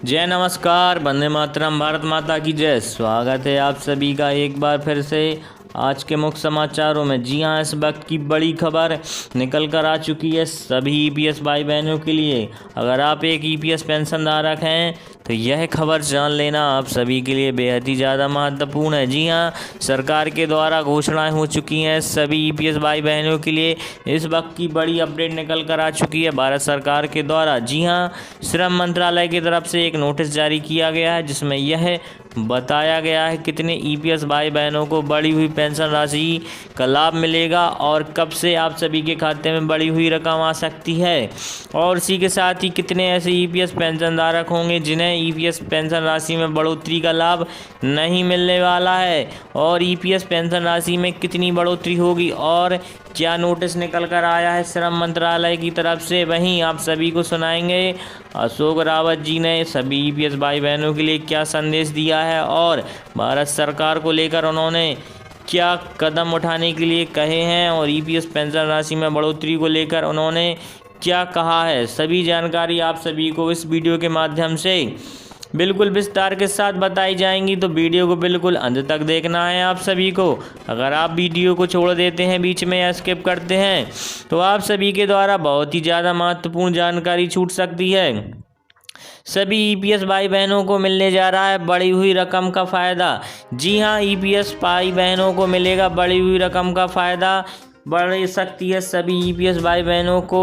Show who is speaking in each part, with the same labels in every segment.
Speaker 1: जय नमस्कार, वंदे मातरम, भारत माता की जय। स्वागत है आप सभी का एक बार फिर से आज के मुख्य समाचारों में। जी हां, इस वक्त की बड़ी खबर निकल कर आ चुकी है सभी ईपीएस भाई बहनों के लिए। अगर आप एक ईपीएस पेंशन धारक हैं तो यह खबर जान लेना आप सभी के लिए बेहद ही ज़्यादा महत्वपूर्ण है। जी हां, सरकार के द्वारा घोषणाएं हो चुकी हैं सभी ईपीएस भाई बहनों के लिए। इस वक्त की बड़ी अपडेट निकल कर आ चुकी है भारत सरकार के द्वारा। जी हां, श्रम मंत्रालय की तरफ से एक नोटिस जारी किया गया है जिसमें यह बताया गया है कितने ईपीएस भाई बहनों को बढ़ी हुई पेंशन राशि का लाभ मिलेगा और कब से आप सभी के खाते में बढ़ी हुई रकम आ सकती है, और इसी के साथ ही कितने ऐसे ईपीएस पेंशन धारक होंगे जिन्हें ईपीएस पेंशन राशि में बढ़ोतरी का लाभ नहीं मिलने वाला है, और ईपीएस पेंशन राशि में कितनी बढ़ोतरी होगी और क्या नोटिस निकल कर आया है श्रम मंत्रालय की तरफ से, वहीं आप सभी को सुनाएंगे अशोक रावत जी ने सभी ईपीएस भाई बहनों के लिए क्या संदेश दिया है और भारत सरकार को लेकर उन्होंने क्या कदम उठाने के लिए कहे हैं, और ईपीएस पेंशन राशि में बढ़ोतरी को लेकर उन्होंने क्या कहा है। सभी जानकारी आप सभी को इस वीडियो के माध्यम से बिल्कुल विस्तार के साथ बताई जाएंगी, तो वीडियो को बिल्कुल अंत तक देखना है आप सभी को। अगर आप वीडियो को छोड़ देते हैं बीच में या स्किप करते हैं तो आप सभी के द्वारा बहुत ही ज़्यादा महत्वपूर्ण जानकारी छूट सकती है। सभी ईपीएस भाई बहनों को मिलने जा रहा है बढ़ी हुई रकम का फ़ायदा। जी हां, ईपीएस भाई बहनों को मिलेगा बढ़ी हुई रकम का फ़ायदा। बढ़ सकती है सभी ईपीएस भाई बहनों को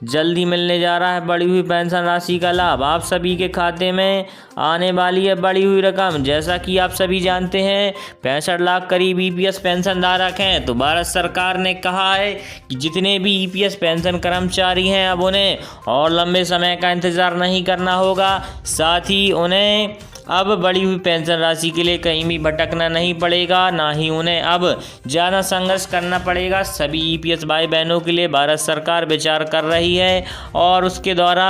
Speaker 1: जल्दी मिलने जा रहा है बढ़ी हुई पेंशन राशि का लाभ। आप सभी के खाते में आने वाली है बढ़ी हुई रकम। जैसा कि आप सभी जानते हैं 65 लाख करीब ईपीएस पेंशन धारक हैं, तो भारत सरकार ने कहा है कि जितने भी ईपीएस पेंशन कर्मचारी हैं अब उन्हें और लंबे समय का इंतज़ार नहीं करना होगा। साथ ही उन्हें अब बढ़ी हुई पेंशन राशि के लिए कहीं भी भटकना नहीं पड़ेगा, ना ही उन्हें अब ज़्यादा संघर्ष करना पड़ेगा। सभी ईपीएस भाई बहनों के लिए भारत सरकार विचार कर रही है और उसके द्वारा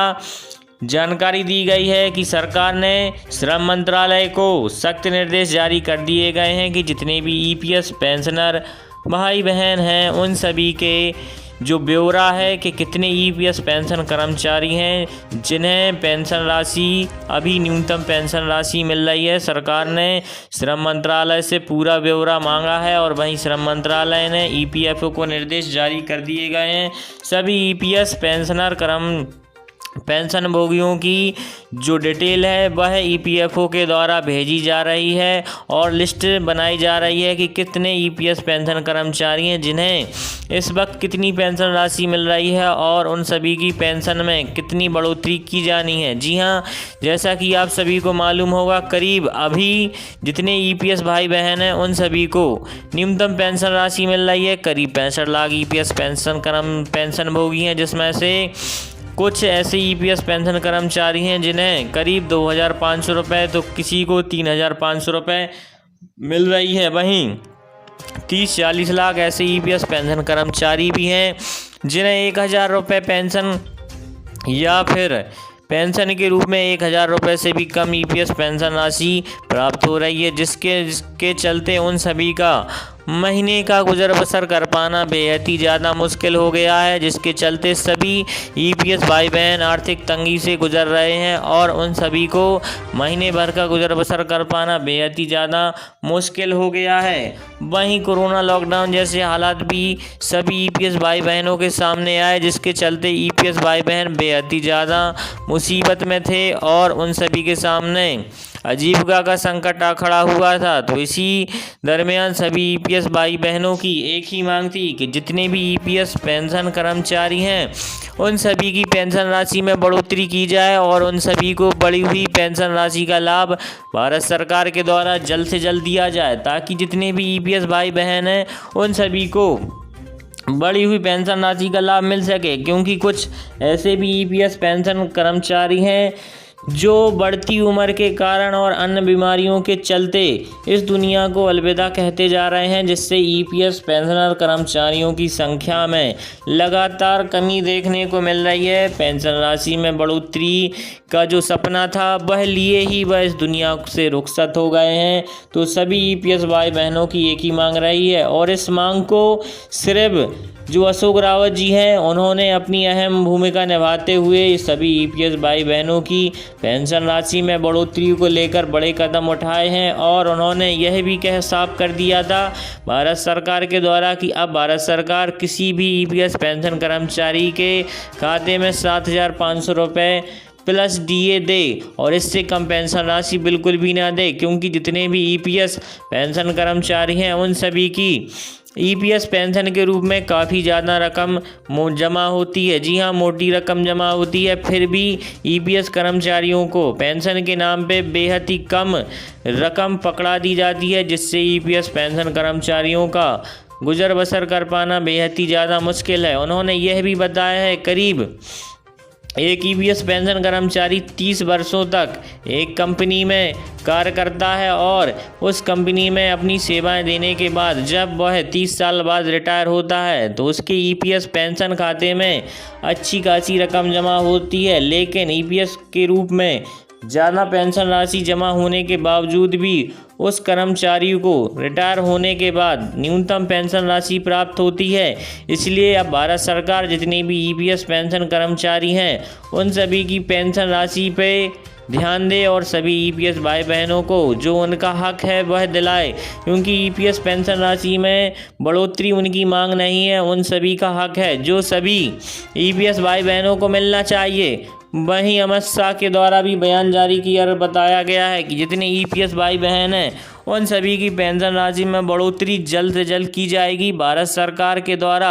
Speaker 1: जानकारी दी गई है कि सरकार ने श्रम मंत्रालय को सख्त निर्देश जारी कर दिए गए हैं कि जितने भी ईपीएस पेंशनर भाई बहन हैं उन सभी के जो ब्यौरा है कि कितने ईपीएस पेंशन कर्मचारी हैं जिन्हें पेंशन राशि अभी न्यूनतम पेंशन राशि मिल रही है। सरकार ने श्रम मंत्रालय से पूरा ब्यौरा मांगा है और वहीं श्रम मंत्रालय ने ईपीएफओ को निर्देश जारी कर दिए गए हैं। सभी ईपीएस पेंशनर पेंशन भोगियों की जो डिटेल है वह ईपीएफओ के द्वारा भेजी जा रही है और लिस्ट बनाई जा रही है कि कितने ईपीएस पेंशन कर्मचारी हैं जिन्हें इस वक्त कितनी पेंशन राशि मिल रही है और उन सभी की पेंशन में कितनी बढ़ोतरी की जानी है। जी हां, जैसा कि आप सभी को मालूम होगा करीब अभी जितने ईपीएस भाई बहन हैं उन सभी को न्यूनतम पेंशन राशि मिल रही है। करीब 65 लाख ईपीएस पेंशन भोगी हैं, जिसमें से कुछ ऐसे ईपीएस पेंशन कर्मचारी हैं जिन्हें करीब 2,500 रुपये तो किसी को 3,500 रुपये मिल रही है। वहीं 30-40 लाख ऐसे ईपीएस पेंशन कर्मचारी भी हैं जिन्हें 1,000 रुपये पेंशन या फिर पेंशन के रूप में 1,000 रुपये से भी कम ईपीएस पेंशन राशि प्राप्त हो रही है, जिसके चलते उन सभी का महीने का गुजर बसर कर पाना बेहद ही ज़्यादा मुश्किल हो गया है, जिसके चलते सभी ईपीएस भाई बहन आर्थिक तंगी से गुजर रहे हैं और उन सभी को महीने भर का गुजर बसर कर पाना बेहद ही ज़्यादा मुश्किल हो गया है। वहीं कोरोना लॉकडाउन जैसे हालात भी सभी ईपीएस भाई बहनों के सामने आए, जिसके चलते ईपीएस भाई बहन बेहद ही ज़्यादा मुसीबत में थे और उन सभी के सामने आजीविका का संकट आ खड़ा हुआ था। तो इसी दरमियान सभी ईपीएस भाई बहनों की एक ही मांग थी कि जितने भी ईपीएस पेंशन कर्मचारी हैं उन सभी की पेंशन राशि में बढ़ोतरी की जाए और उन सभी को बढ़ी हुई पेंशन राशि का लाभ भारत सरकार के द्वारा जल्द से जल्द दिया जाए, ताकि जितने भी ईपीएस भाई बहन हैं उन सभी को बढ़ी हुई पेंशन राशि का लाभ मिल सके। क्योंकि कुछ ऐसे भी ईपीएस पेंशन कर्मचारी हैं जो बढ़ती उम्र के कारण और अन्य बीमारियों के चलते इस दुनिया को अलविदा कहते जा रहे हैं, जिससे ईपीएस पेंशनर कर्मचारियों की संख्या में लगातार कमी देखने को मिल रही है। पेंशन राशि में बढ़ोतरी का जो सपना था वह लिए ही वह इस दुनिया से रुखसत हो गए हैं। तो सभी ईपीएस भाई बहनों की एक ही मांग रही है और इस मांग को सिर्फ जो अशोक रावत जी हैं उन्होंने अपनी अहम भूमिका निभाते हुए सभी ईपीएस भाई बहनों की पेंशन राशि में बढ़ोतरी को लेकर बड़े कदम उठाए हैं और उन्होंने यह भी साफ कर दिया था भारत सरकार के द्वारा कि अब भारत सरकार किसी भी ईपीएस पेंशन कर्मचारी के खाते में 7,500 रुपये प्लस डीए दे और इससे कम पेंशन राशि बिल्कुल भी ना दे, क्योंकि जितने भी ईपीएस पेंशन कर्मचारी हैं उन सभी की ईपीएस पेंशन के रूप में काफ़ी ज़्यादा रकम जमा होती है। जी हाँ, मोटी रकम जमा होती है, फिर भी ईपीएस कर्मचारियों को पेंशन के नाम पे बेहद ही कम रकम पकड़ा दी जाती है, जिससे ईपीएस पेंशन कर्मचारियों का गुजर बसर कर पाना बेहद ही ज़्यादा मुश्किल है। उन्होंने यह भी बताया है करीब एक ईपीएस पेंशन कर्मचारी 30 वर्षों तक एक कंपनी में कार्य करता है और उस कंपनी में अपनी सेवाएं देने के बाद जब वह 30 साल बाद रिटायर होता है तो उसके ईपीएस पेंशन खाते में अच्छी खासी रकम जमा होती है। लेकिन ईपीएस के रूप में ज़्यादा पेंशन राशि जमा होने के बावजूद भी उस कर्मचारी को रिटायर होने के बाद न्यूनतम पेंशन राशि प्राप्त होती है। इसलिए अब भारत सरकार जितने भी ईपीएस पेंशन कर्मचारी हैं उन सभी की पेंशन राशि पे ध्यान दे और सभी ईपीएस भाई बहनों को जो उनका हक है वह दिलाए, क्योंकि ईपीएस पेंशन राशि में बढ़ोतरी उनकी मांग नहीं है, उन सभी का हक है जो सभी ईपीएस भाई बहनों को मिलना चाहिए। वहीं अमित शाह के द्वारा भी बयान जारी किया और बताया गया है कि जितने ईपीएस भाई बहन हैं उन सभी की पेंशन राशि में बढ़ोतरी जल्द से जल्द की जाएगी। भारत सरकार के द्वारा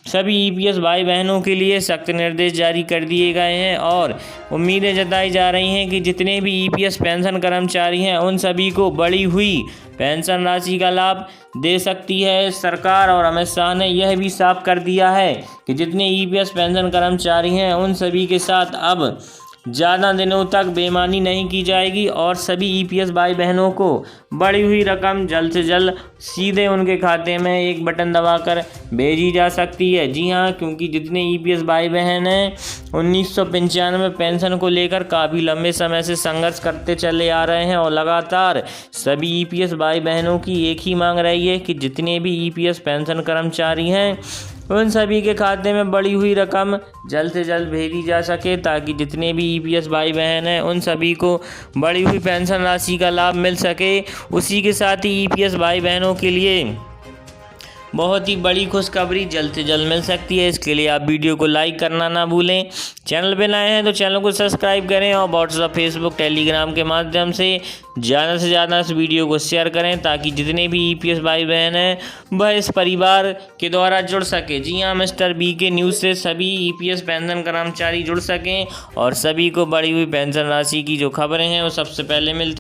Speaker 1: सभी ईपीएस भाई बहनों के लिए सख्त निर्देश जारी कर दिए गए हैं और उम्मीदें जताई जा रही हैं कि जितने भी ईपीएस पेंशन कर्मचारी हैं उन सभी को बढ़ी हुई पेंशन राशि का लाभ दे सकती है सरकार। और अमित शाह ने यह भी साफ कर दिया है कि जितने ईपीएस पेंशन कर्मचारी हैं उन सभी के साथ अब ज़्यादा दिनों तक बेईमानी नहीं की जाएगी और सभी ईपीएस भाई बहनों को बढ़ी हुई रकम जल्द से जल्द सीधे उनके खाते में एक बटन दबाकर भेजी जा सकती है। जी हाँ, क्योंकि जितने ईपीएस भाई बहन हैं 1995 पेंशन को लेकर काफ़ी लंबे समय से संघर्ष करते चले आ रहे हैं और लगातार सभी ईपीएस भाई बहनों की एक ही मांग रही है कि जितने भी ईपीएस पेंशन कर्मचारी हैं उन सभी के खाते में बढ़ी हुई रकम जल्द से जल्द भेजी जा सके, ताकि जितने भी ईपीएस भाई बहन हैं उन सभी को बढ़ी हुई पेंशन राशि का लाभ मिल सके। उसी के साथ ही ईपीएस भाई बहनों के लिए बहुत ही बड़ी खुशखबरी जल्द से जल्द मिल सकती है। इसके लिए आप वीडियो को लाइक करना ना भूलें। चैनल पे नए हैं तो चैनल को सब्सक्राइब करें और व्हाट्सएप, फेसबुक, टेलीग्राम के माध्यम से ज़्यादा से ज़्यादा इस वीडियो को शेयर करें, ताकि जितने भी ईपीएस भाई बहन हैं वह इस परिवार के द्वारा जुड़ सके। जी हाँ, मिस्टर BK न्यूज़ से सभी ईपीएस पेंशन कर्मचारी जुड़ सकें और सभी को बढ़ी हुई पेंशन राशि की जो खबरें हैं वो सबसे पहले मिलती